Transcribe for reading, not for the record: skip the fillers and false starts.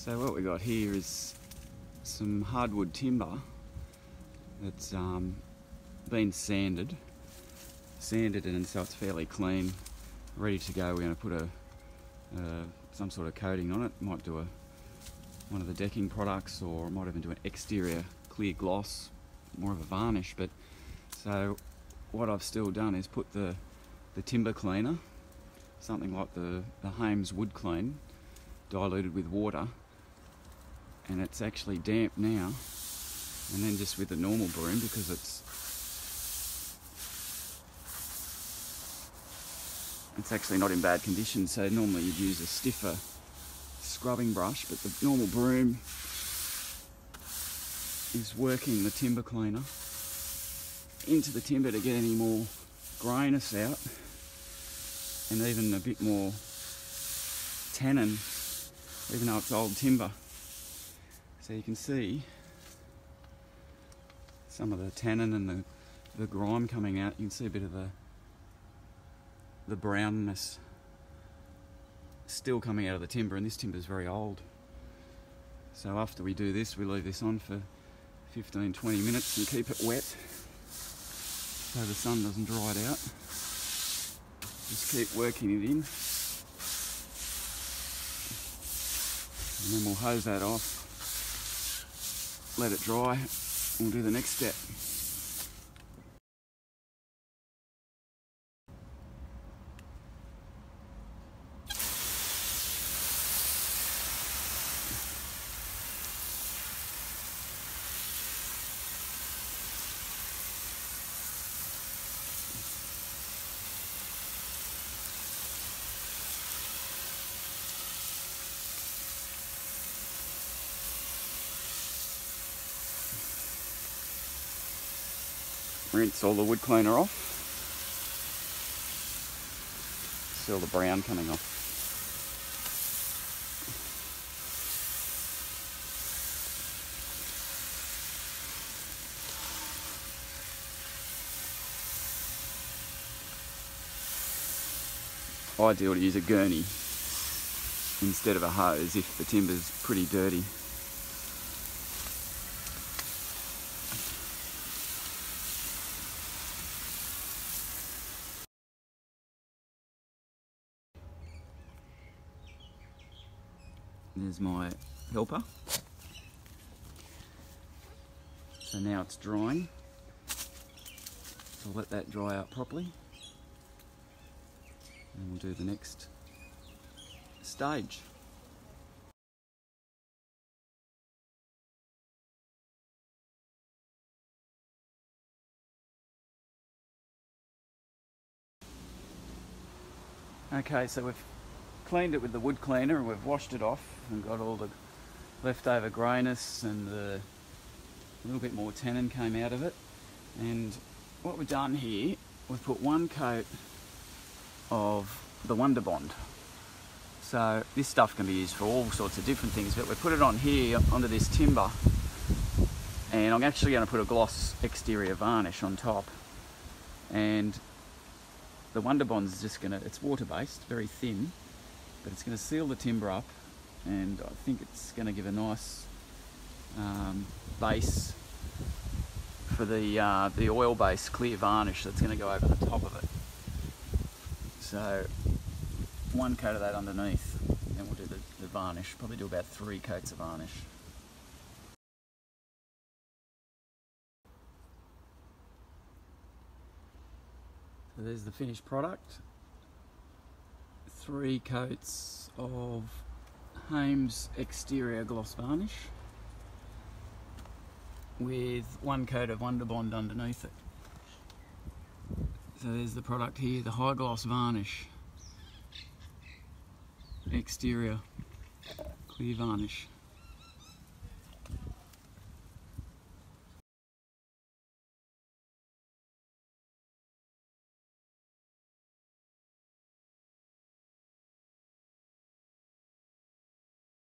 So what we got here is some hardwood timber that's been sanded, and so it's fairly clean, ready to go. We're going to put some sort of coating on it. Might do one of the decking products, or might even do an exterior clear gloss, more of a varnish. But so what I've still done is put the timber cleaner, something like the Haymes Woodclean, diluted with water, and it's actually damp now, and then just with the normal broom, because it's actually not in bad condition. So normally you'd use a stiffer scrubbing brush, but the normal broom is working the timber cleaner into the timber to get any more grayness out, and even a bit more tannin, even though it's old timber. So you can see some of the tannin and the grime coming out. You can see a bit of the brownness still coming out of the timber, and this timber is very old. So after we do this, we leave this on for 15-20 minutes and keep it wet so the sun doesn't dry it out. Just keep working it in, and then we'll hose that off, let it dry, and we'll do the next step. Rinse all the wood cleaner off. See all the brown coming off. Ideal to use a gurney instead of a hose if the timber's pretty dirty. There's my helper. So now it's drying. So I'll let that dry out properly, and we'll do the next stage. Okay, so we've cleaned it with the wood cleaner and we've washed it off and got all the leftover greyness, and a little bit more tannin came out of it. And what we've done here, we've put one coat of the Wonderbond. So this stuff can be used for all sorts of different things, but we put it on here onto this timber, and I'm actually going to put a gloss exterior varnish on top. And the Wonderbond is just it's water based, very thin, but it's going to seal the timber up, and I think it's going to give a nice base for the oil-based clear varnish that's going to go over the top of it. So one coat of that underneath, and we'll do the varnish. Probably do about 3 coats of varnish. So there's the finished product. 3 coats of Haymes Exterior Gloss varnish with 1 coat of Wonderbond underneath it. So there's the product here, the high gloss varnish, exterior clear varnish.